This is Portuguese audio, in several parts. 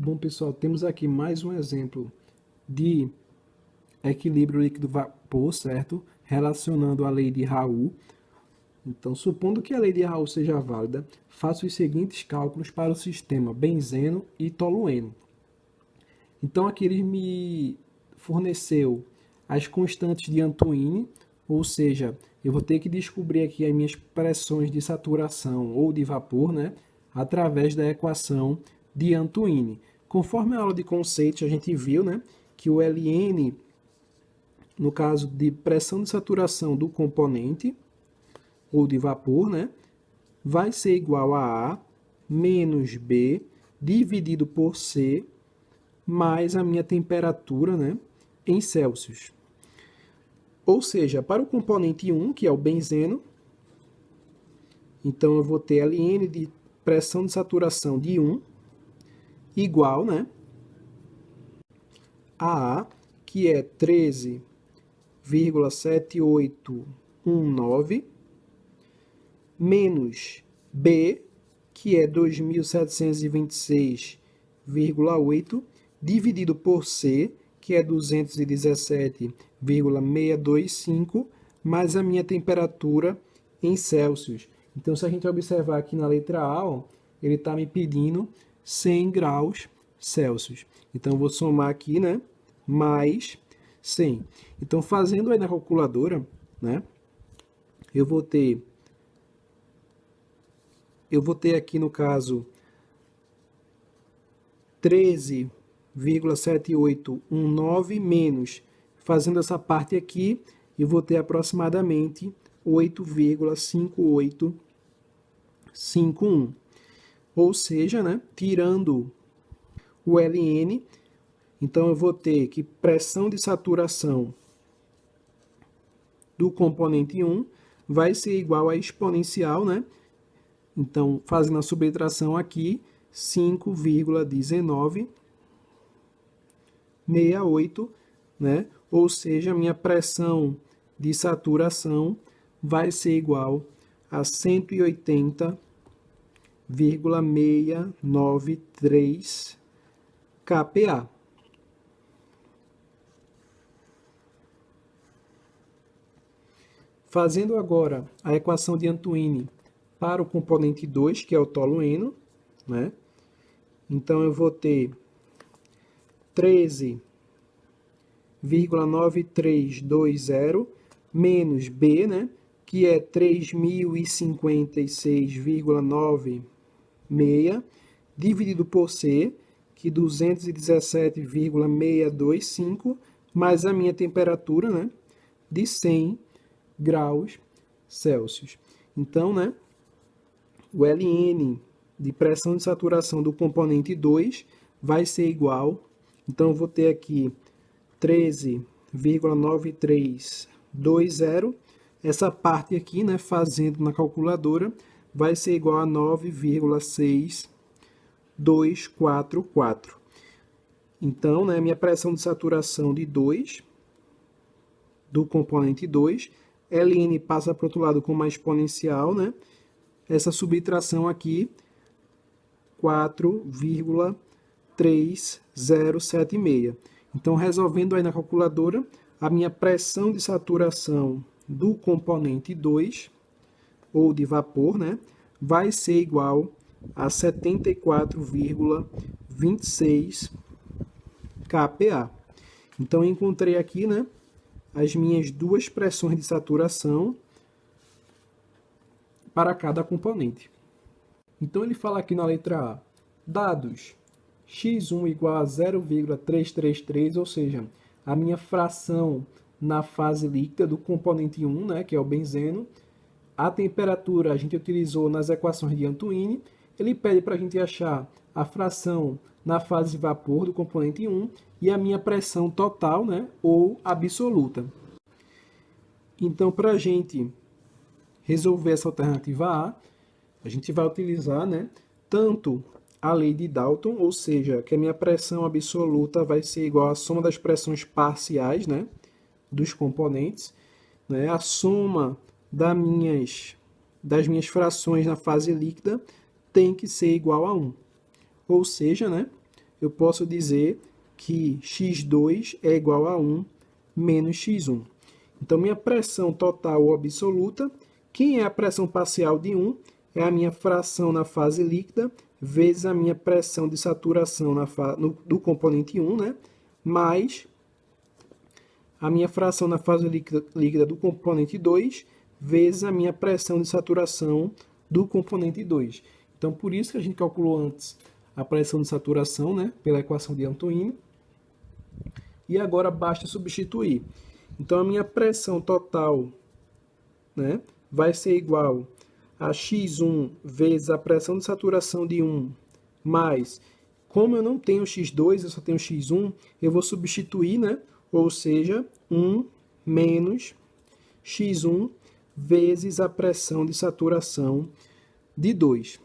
Bom, pessoal, temos aqui mais um exemplo de equilíbrio líquido-vapor, certo? Relacionando a lei de Raoult. Então, supondo que a lei de Raoult seja válida, faça os seguintes cálculos para o sistema benzeno e tolueno. Então, aqui ele me forneceu as constantes de Antoine, ou seja, eu vou ter que descobrir aqui as minhas pressões de saturação ou de vapor, né? Através da equação de Antoine. Conforme a aula de conceitos, a gente viu, né, que o Ln, no caso de pressão de saturação do componente, ou de vapor, né, vai ser igual a A menos B dividido por C mais a minha temperatura, né, em Celsius. Ou seja, para o componente 1, que é o benzeno, então eu vou ter Ln de pressão de saturação de 1 igual, né, a A, que é 13,7819, menos B, que é 2.726,8, dividido por C, que é 217,625, mais a minha temperatura em Celsius. Então, se a gente observar aqui na letra A, ó, ele está me pedindo 100 graus Celsius. Então, eu vou somar aqui, né, mais 100. Então, fazendo aí na calculadora, né, eu vou ter aqui, no caso, 13,7819 menos, fazendo essa parte aqui, eu vou ter aproximadamente 8,5851. Ou seja, né, tirando o Ln, então eu vou ter que pressão de saturação do componente 1 vai ser igual a exponencial, né? Então, fazendo a subtração aqui, 5,1968, né? Ou seja, a minha pressão de saturação vai ser igual a 180,693 kPa. Fazendo agora a equação de Antoine para o componente 2, que é o tolueno, né? Então, eu vou ter 13,9320 menos B, né? Que é 3.056,96, dividido por C, que 217,625, mais a minha temperatura, né, de 100 graus Celsius. Então, né, o Ln de pressão de saturação do componente 2 vai ser igual, então eu vou ter aqui 13,9320, essa parte aqui, né, fazendo na calculadora, vai ser igual a 9,6244. Então, né, minha pressão de saturação de 2, do componente 2, Ln passa para o outro lado com uma exponencial, né? Essa subtração aqui, 4,3076. Então, resolvendo aí na calculadora, a minha pressão de saturação do componente 2, ou de vapor, né, vai ser igual a 74,26 kPa. Então, eu encontrei aqui, né, as minhas duas pressões de saturação para cada componente. Então, ele fala aqui na letra A, dados x1 igual a 0,333, ou seja, a minha fração na fase líquida do componente 1, né, que é o benzeno. A temperatura a gente utilizou nas equações de Antoine. Ele pede para a gente achar a fração na fase de vapor do componente 1 e a minha pressão total, né, ou absoluta. Então, para a gente resolver essa alternativa a gente vai utilizar, né, tanto a lei de Dalton, ou seja, que a minha pressão absoluta vai ser igual à soma das pressões parciais, né, dos componentes, né, a soma das minhas frações na fase líquida tem que ser igual a 1. Ou seja, né, eu posso dizer que x2 é igual a 1 menos x1. Então, minha pressão total ou absoluta, quem é a pressão parcial de 1? É a minha fração na fase líquida, vezes a minha pressão de saturação do componente 1, né? Mais a minha fração na fase líquida do componente 2, vezes a minha pressão de saturação do componente 2. Então, por isso que a gente calculou antes a pressão de saturação, né? Pela equação de Antoine. E agora basta substituir. Então, a minha pressão total, né, vai ser igual a x1 vezes a pressão de saturação de 1, mais, como eu não tenho x2, eu só tenho x1, eu vou substituir, né, ou seja, 1 menos x1 vezes a pressão de saturação de 2.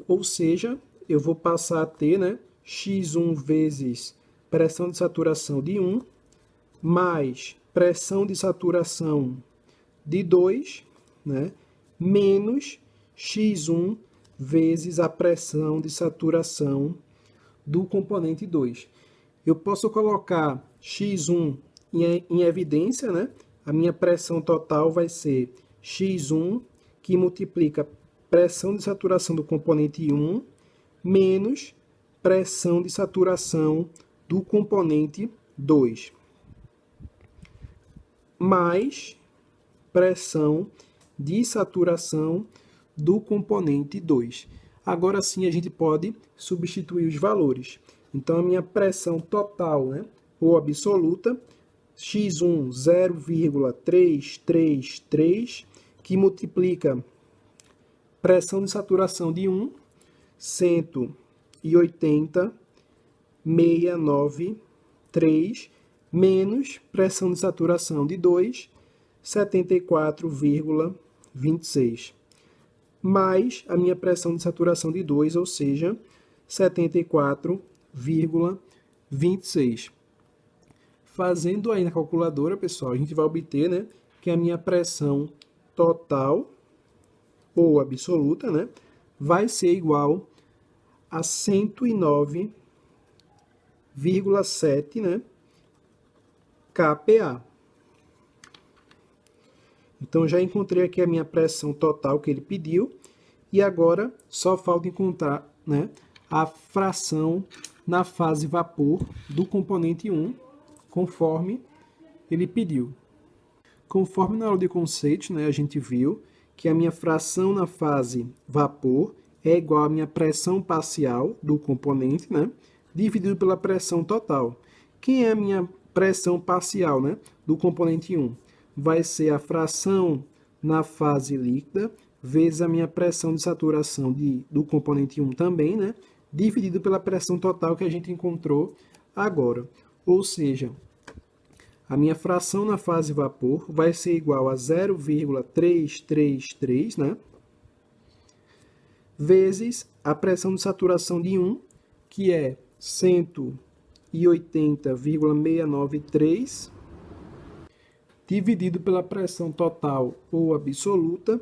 Ou seja, eu vou passar a ter, né, x1 vezes pressão de saturação de 1, mais pressão de saturação de 2, né, menos x1 vezes a pressão de saturação do componente 2. Eu posso colocar x1 em evidência, né? A minha pressão total vai ser x1, que multiplica pressão de saturação do componente 1, menos pressão de saturação do componente 2, mais pressão de saturação do componente 2. Agora sim a gente pode substituir os valores. Então a minha pressão total, né, ou absoluta, x1 0,333, que multiplica pressão de saturação de 1, 180,693, menos pressão de saturação de 2, 74,26, mais a minha pressão de saturação de 2, ou seja, 74,26. Fazendo aí na calculadora, pessoal, a gente vai obter, né, que a minha pressão total ou absoluta, né, vai ser igual a 109,7, né, kPa. Então, já encontrei aqui a minha pressão total que ele pediu. E agora, só falta encontrar, né, a fração na fase vapor do componente 1, conforme ele pediu. Conforme na aula de conceitos, né, a gente viu que a minha fração na fase vapor é igual à minha pressão parcial do componente, né, dividido pela pressão total. Quem é a minha pressão parcial, né, do componente 1? Vai ser a fração na fase líquida, vezes a minha pressão de saturação do componente 1 também, né, dividido pela pressão total que a gente encontrou agora. Ou seja, a minha fração na fase vapor vai ser igual a 0,333, né, vezes a pressão de saturação de 1, que é 180,693, dividido pela pressão total ou absoluta,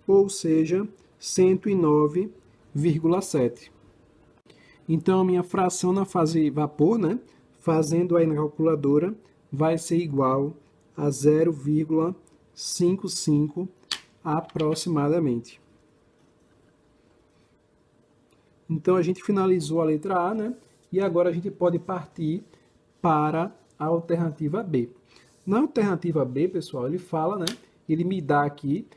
ou seja, 109,7. Então, a minha fração na fase vapor, né, fazendo aí na calculadora, vai ser igual a 0,55 aproximadamente. Então, a gente finalizou a letra A, né? E agora a gente pode partir para a alternativa B. Na alternativa B, pessoal, ele fala, né? Ele me dá aqui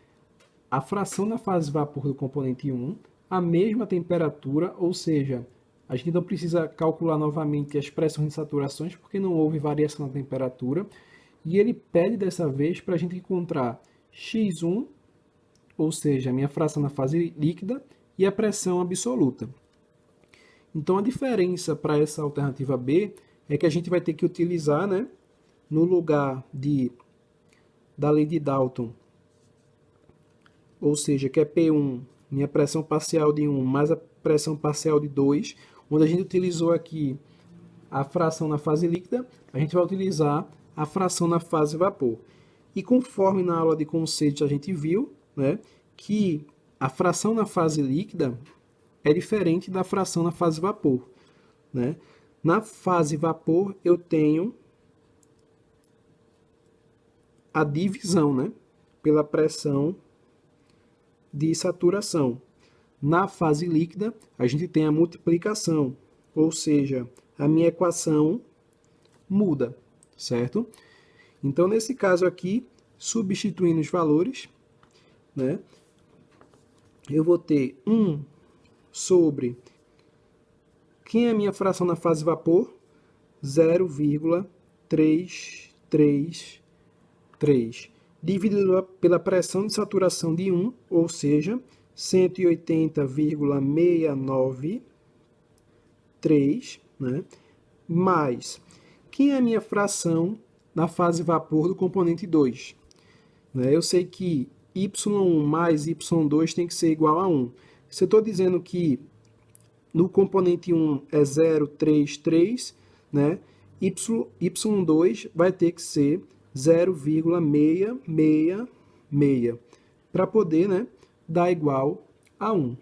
a fração na fase vapor do componente 1, a mesma temperatura, ou seja, a gente não precisa calcular novamente as pressões de saturações, porque não houve variação na temperatura. E ele pede dessa vez para a gente encontrar x1, ou seja, a minha fração na fase líquida, e a pressão absoluta. Então, a diferença para essa alternativa B é que a gente vai ter que utilizar, né, no lugar da lei de Dalton, ou seja, que é P1, minha pressão parcial de 1 mais a pressão parcial de 2, onde a gente utilizou aqui a fração na fase líquida, a gente vai utilizar a fração na fase vapor. E conforme na aula de conceitos a gente viu, né, que a fração na fase líquida é diferente da fração na fase vapor, né? Na fase vapor, eu tenho a divisão, né, pela pressão de saturação. Na fase líquida, a gente tem a multiplicação, ou seja, a minha equação muda, certo? Então, nesse caso aqui, substituindo os valores, né, eu vou ter 1 sobre... Quem é a minha fração na fase vapor? 0,333, dividido pela pressão de saturação de 1, ou seja, 180,693, né? Mais, quem é a minha fração na fase vapor do componente 2? Né? Eu sei que y1 mais y2 tem que ser igual a 1. Se eu estou dizendo que no componente 1 é 0,33, né? Y2 vai ter que ser 0,666 para poder, né, dar igual a 1.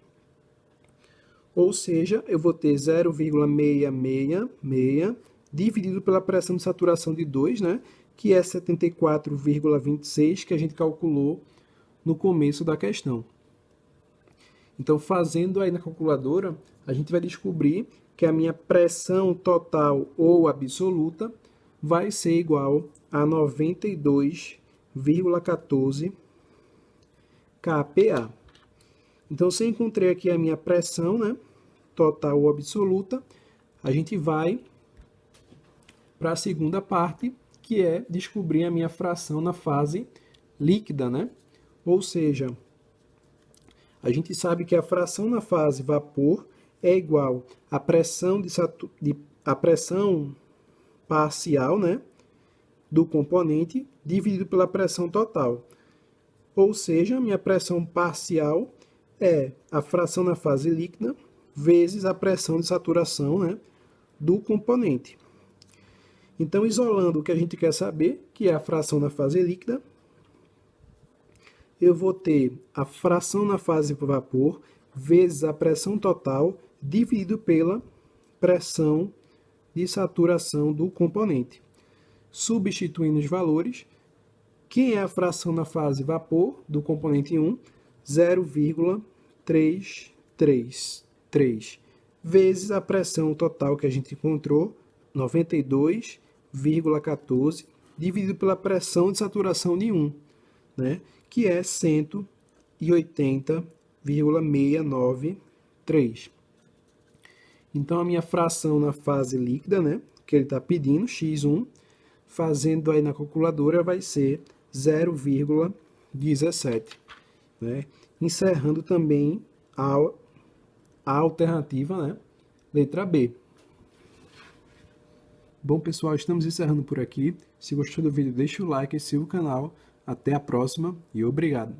Ou seja, eu vou ter 0,666 dividido pela pressão de saturação de 2, né, que é 74,26, que a gente calculou no começo da questão. Então, fazendo aí na calculadora, a gente vai descobrir que a minha pressão total ou absoluta vai ser igual a 92,14 kPa. Então, se eu encontrei aqui a minha pressão, né, total ou absoluta, a gente vai para a segunda parte, que é descobrir a minha fração na fase líquida, né? Ou seja, a gente sabe que a fração na fase vapor é igual à pressão, a pressão parcial, né, do componente dividido pela pressão total. Ou seja, minha pressão parcial é a fração na fase líquida vezes a pressão de saturação, né, do componente. Então, isolando o que a gente quer saber, que é a fração na fase líquida, eu vou ter a fração na fase vapor vezes a pressão total dividido pela pressão de saturação do componente. Substituindo os valores, quem é a fração na fase vapor do componente 1? 0,333 vezes a pressão total que a gente encontrou, 92,14, dividido pela pressão de saturação de 1, né? Que é 180,693. Então, a minha fração na fase líquida, né, que ele está pedindo, x1, fazendo aí na calculadora, vai ser 0,17. Né? Encerrando também a alternativa, né, letra B. Bom, pessoal, estamos encerrando por aqui. Se gostou do vídeo, deixa o like e siga o canal. Até a próxima e obrigado!